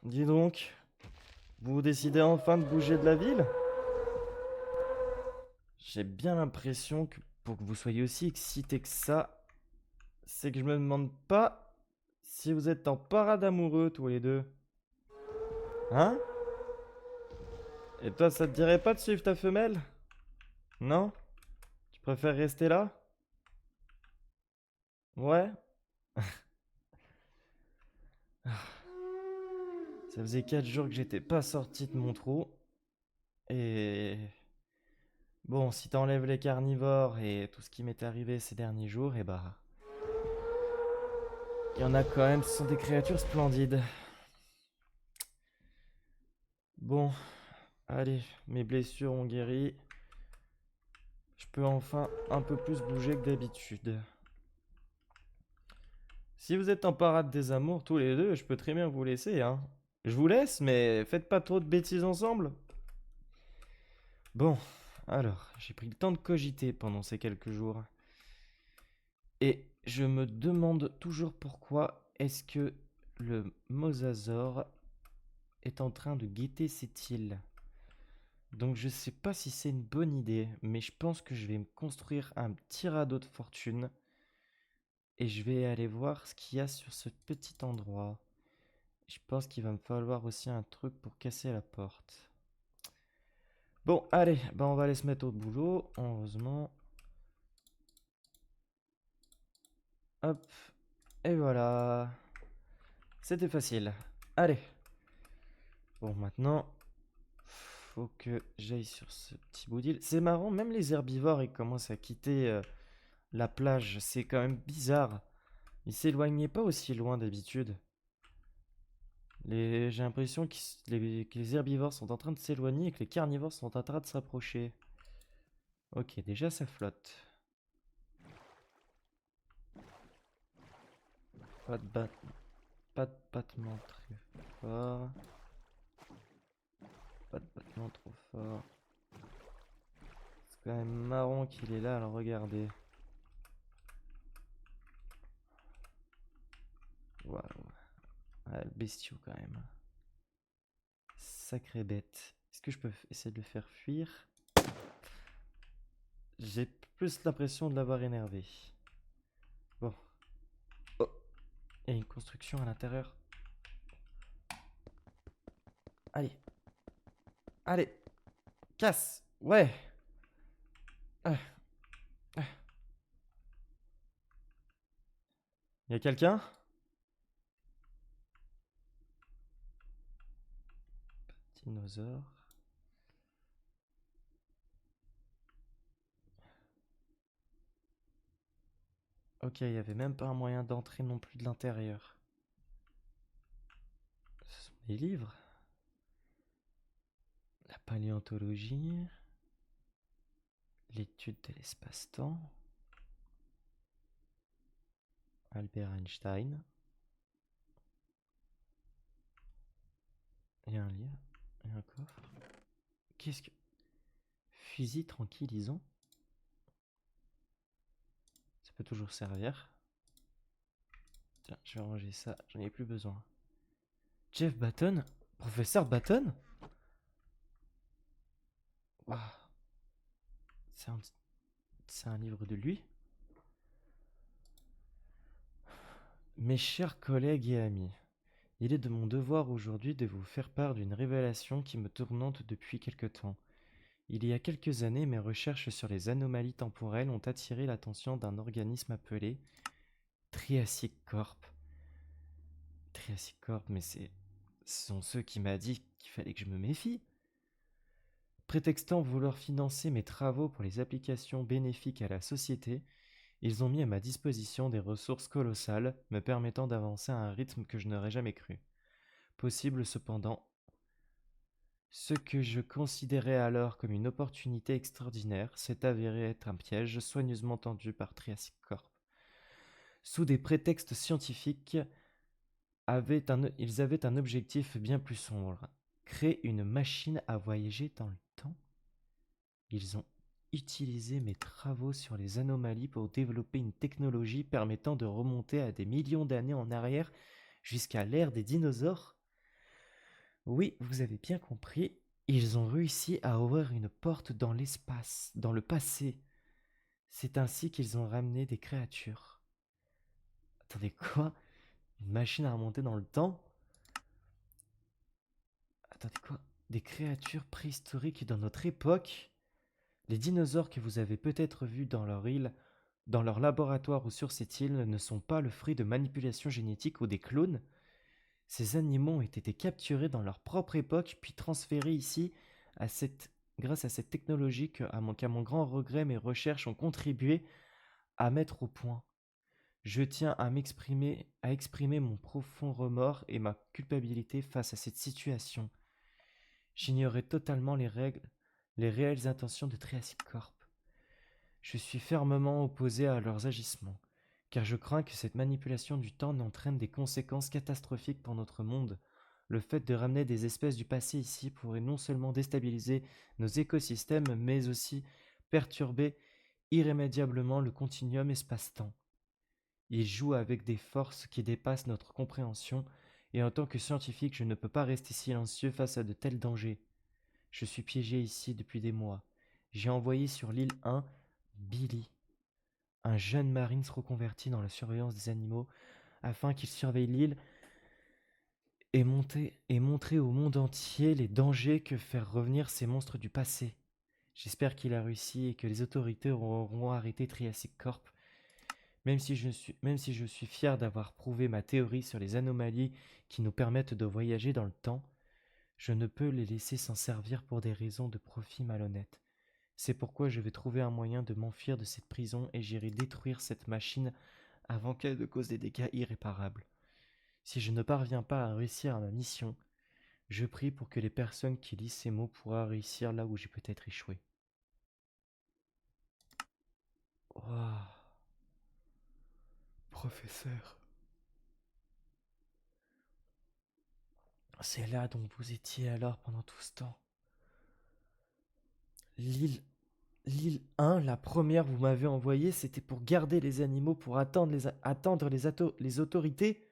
dis donc, vous décidez enfin de bouger de la ville? J'ai bien l'impression que pour que vous soyez aussi excité que ça, c'est que je me demande pas si vous êtes en parade amoureux tous les deux. Hein? Et toi, ça te dirait pas de suivre ta femelle? Non? Tu préfères rester là? Ouais? Ça faisait 4 jours que j'étais pas sorti de mon trou. Et bon, si t'enlèves les carnivores et tout ce qui m'est arrivé ces derniers jours, et bah, il y en a quand même, ce sont des créatures splendides. Bon, allez, mes blessures ont guéri. Je peux enfin un peu plus bouger que d'habitude. Si vous êtes en parade des amours tous les deux, je peux très bien vous laisser, hein. Je vous laisse, mais faites pas trop de bêtises ensemble. Bon, alors, j'ai pris le temps de cogiter pendant ces quelques jours. Et je me demande toujours pourquoi est-ce que le mosasaure est en train de guetter cette île. Donc je sais pas si c'est une bonne idée, mais je pense que je vais me construire un petit radeau de fortune et je vais aller voir ce qu'il y a sur ce petit endroit. Je pense qu'il va me falloir aussi un truc pour casser la porte. Bon, allez, bah on va aller se mettre au boulot, heureusement. Hop, et voilà. C'était facile. Allez. Bon, maintenant, faut que j'aille sur ce petit bout d'île. C'est marrant, même les herbivores, ils commencent à quitter la plage. C'est quand même bizarre. Ils s'éloignaient pas aussi loin d'habitude. J'ai l'impression que les herbivores sont en train de s'éloigner et que les carnivores sont en train de s'approcher. Ok, déjà ça flotte. Pas de, bat... pas de battement très fort. Pas de battement trop fort. C'est quand même marrant qu'il est là à le regarder. Waouh. Ouais, le bestiau quand même. Sacré bête. Est-ce que je peux essayer de le faire fuir? J'ai plus l'impression de l'avoir énervé. Bon. Oh, il y a une construction à l'intérieur. Allez. Allez. Casse. Ouais. Ah, ah. Y a quelqu'un? Dinosaure. Ok, il y avait même pas un moyen d'entrer non plus de l'intérieur. Ce sont des livres. La paléontologie. L'étude de l'espace-temps. Albert Einstein. Il y a un livre. Et un coffre. Qu'est-ce que... Fusil tranquillisant. Ça peut toujours servir. Tiens, je vais ranger ça. J'en ai plus besoin. Jeff Batton? Professeur Batton? Waouh. C'est un... c'est un livre de lui? Mes chers collègues et amis, il est de mon devoir aujourd'hui de vous faire part d'une révélation qui me tourmente depuis quelque temps. Il y a quelques années, mes recherches sur les anomalies temporelles ont attiré l'attention d'un organisme appelé Triassic Corp. Triassic Corp, mais ce sont ceux qui m'ont dit qu'il fallait que je me méfie. Prétextant vouloir financer mes travaux pour les applications bénéfiques à la société, ils ont mis à ma disposition des ressources colossales, me permettant d'avancer à un rythme que je n'aurais jamais cru possible cependant. Ce que je considérais alors comme une opportunité extraordinaire s'est avéré être un piège soigneusement tendu par Triassic Corp. Sous des prétextes scientifiques, ils avaient un objectif bien plus sombre, créer une machine à voyager dans le temps. Ils ont utilisé mes travaux sur les anomalies pour développer une technologie permettant de remonter à des millions d'années en arrière jusqu'à l'ère des dinosaures. Oui, vous avez bien compris. Ils ont réussi à ouvrir une porte dans l'espace, dans le passé. C'est ainsi qu'ils ont ramené des créatures. Attendez, quoi? Une machine à remonter dans le temps? Attendez, quoi? Des créatures préhistoriques dans notre époque? Les dinosaures que vous avez peut-être vus dans leur île, dans leur laboratoire ou sur cette île ne sont pas le fruit de manipulations génétiques ou des clones. Ces animaux ont été capturés dans leur propre époque puis transférés ici grâce à cette technologie qu'à mon grand regret mes recherches ont contribué à mettre au point. Je tiens à exprimer mon profond remords et ma culpabilité face à cette situation. J'ignorais totalement les réelles intentions de Triassic Corp. Je suis fermement opposé à leurs agissements, car je crains que cette manipulation du temps n'entraîne des conséquences catastrophiques pour notre monde. Le fait de ramener des espèces du passé ici pourrait non seulement déstabiliser nos écosystèmes, mais aussi perturber irrémédiablement le continuum espace-temps. Il joue avec des forces qui dépassent notre compréhension, et en tant que scientifique, je ne peux pas rester silencieux face à de tels dangers. Je suis piégé ici depuis des mois. J'ai envoyé sur l'île 1 Billy, un jeune marine reconverti dans la surveillance des animaux, afin qu'il surveille l'île et montrer au monde entier les dangers que faire revenir ces monstres du passé. J'espère qu'il a réussi et que les autorités auront arrêté Triassic Corp. Même si je suis fier d'avoir prouvé ma théorie sur les anomalies qui nous permettent de voyager dans le temps, je ne peux les laisser s'en servir pour des raisons de profit malhonnêtes. C'est pourquoi je vais trouver un moyen de m'enfuir de cette prison et j'irai détruire cette machine avant qu'elle ne cause des dégâts irréparables. Si je ne parviens pas à réussir à ma mission, je prie pour que les personnes qui lisent ces mots pourront réussir là où j'ai peut-être échoué. Waouh, professeur. C'est là dont vous étiez alors pendant tout ce temps. L'île L'île 1, la première vous m'avez envoyée, c'était pour garder les animaux, pour attendre les autorités.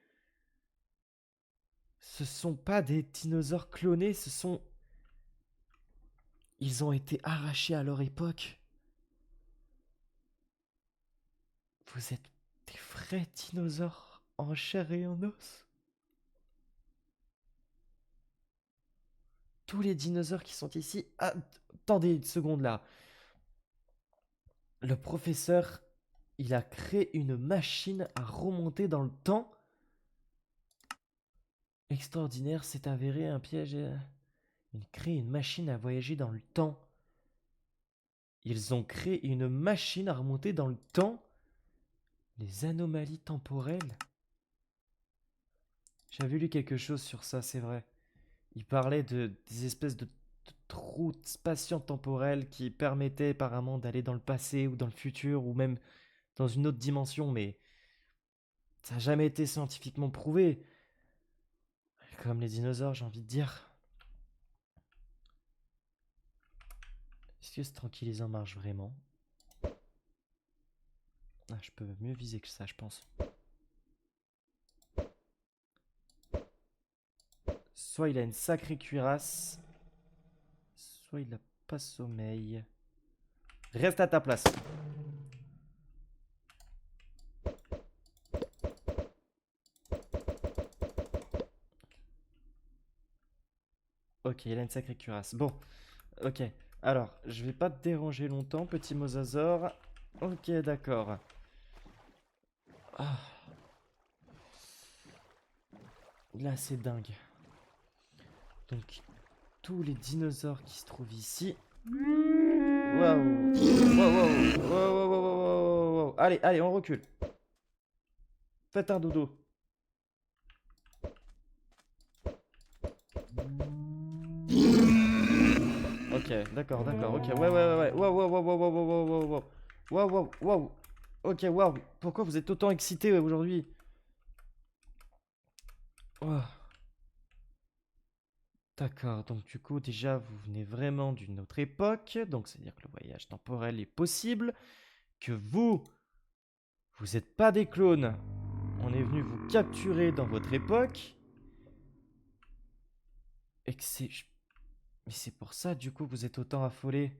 Ce sont pas des dinosaures clonés, ce sont... Ils ont été arrachés à leur époque. Vous êtes des vrais dinosaures en chair et en os. Tous les dinosaures qui sont ici... Ah, attendez une seconde là. Le professeur, il a créé une machine à remonter dans le temps. Extraordinaire, c'est avéré un piège. Il crée une machine à voyager dans le temps. Ils ont créé une machine à remonter dans le temps. Les anomalies temporelles. J'avais lu quelque chose sur ça, c'est vrai. Il parlait des espèces de trous spatio-temporels qui permettaient apparemment d'aller dans le passé ou dans le futur ou même dans une autre dimension, mais ça n'a jamais été scientifiquement prouvé. Comme les dinosaures, j'ai envie de dire. Est-ce que ce tranquillisant marche vraiment? Ah, je peux mieux viser que ça, je pense. Soit il a une sacrée cuirasse, soit il n'a pas sommeil. Reste à ta place. Ok, il a une sacrée cuirasse. Bon, ok. Alors, je vais pas te déranger longtemps, petit mosasaure. Ok, d'accord. Ah, là, c'est dingue. Donc, tous les dinosaures qui se trouvent ici. Waouh! Waouh, waouh, waouh, waouh, waouh, waouh. Allez, allez, on recule. Faites un dodo. Ok, d'accord, d'accord, ok. Ouais, ouais, ouais, ouais. Waouh, waouh, waouh, waouh, waouh, waouh, waouh, waouh. Waouh, waouh, waouh. Ok, waouh. Pourquoi vous êtes autant excité aujourd'hui? Oh. D'accord, donc du coup déjà vous venez vraiment d'une autre époque, donc c'est-à-dire que le voyage temporel est possible, que vous n'êtes pas des clones, on est venu vous capturer dans votre époque, et que c'est... Mais c'est pour ça, du coup, que vous êtes autant affolé.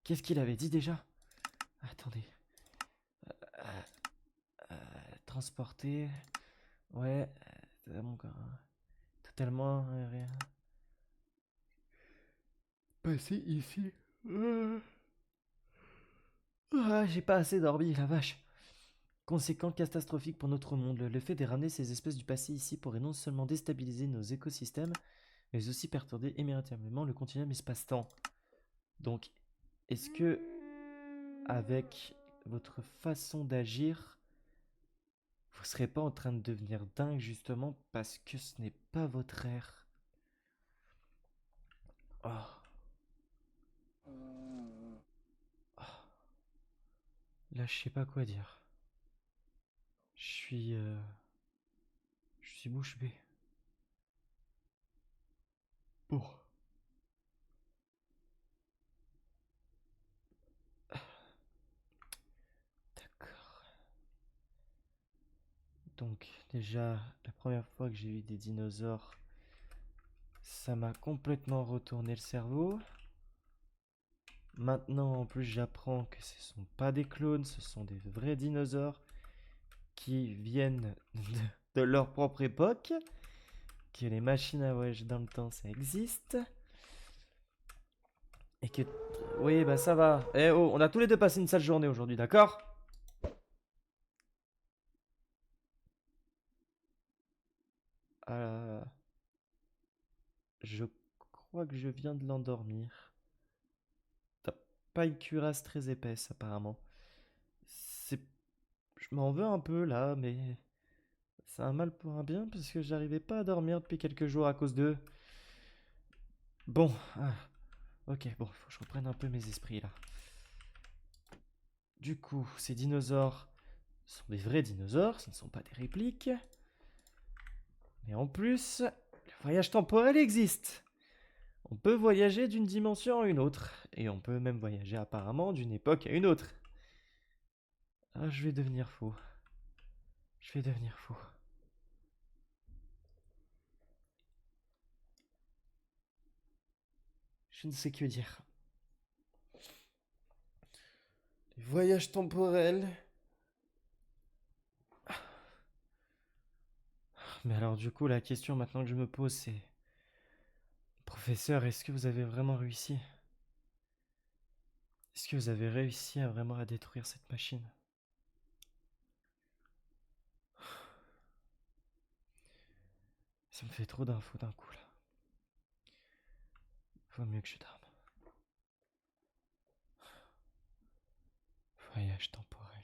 Qu'est-ce qu'il avait dit déjà? Attendez. Euh, Transporter... Ouais, mon corps. Totalement rien. Passer ici. Ah, j'ai pas assez dormi, la vache. Conséquent catastrophique pour notre monde. Le fait de ramener ces espèces du passé ici pourrait non seulement déstabiliser nos écosystèmes, mais aussi perturber immédiatement le continuum espace-temps. Donc, est-ce que, avec votre façon d'agir, vous serez pas en train de devenir dingue justement parce que ce n'est pas votre ère? Oh. Oh. Là, je sais pas quoi dire. Je suis... Je suis bouche bée. Bon. D'accord. Donc, déjà, la première fois que j'ai vu des dinosaures, ça m'a complètement retourné le cerveau. Maintenant, en plus, j'apprends que ce sont pas des clones, ce sont des vrais dinosaures qui viennent de leur propre époque, que les machines à voyager dans le temps, ça existe, et que... Oui, bah ça va. Eh oh, on a tous les deux passé une sale journée aujourd'hui, d'accord? Euh... Je crois que je viens de l'endormir. T'as pas une cuirasse très épaisse, apparemment. C'est... Je m'en veux un peu, là, mais... C'est un mal pour un bien, parce que j'arrivais pas à dormir depuis quelques jours à cause d'eux. Bon, ok, bon, faut que je reprenne un peu mes esprits, là. Du coup, ces dinosaures sont des vrais dinosaures, ce ne sont pas des répliques. Mais en plus, le voyage temporel existe. On peut voyager d'une dimension à une autre. Et on peut même voyager apparemment d'une époque à une autre. Ah, je vais devenir fou. Je vais devenir fou. Je ne sais que dire. Les voyages temporels. Mais alors du coup, la question maintenant que je me pose, c'est... Professeur, est-ce que vous avez vraiment réussi? Est-ce que vous avez réussi à vraiment à détruire cette machine? Ça me fait trop d'infos d'un coup là. Vaut mieux que je dorme. Voyage temporel.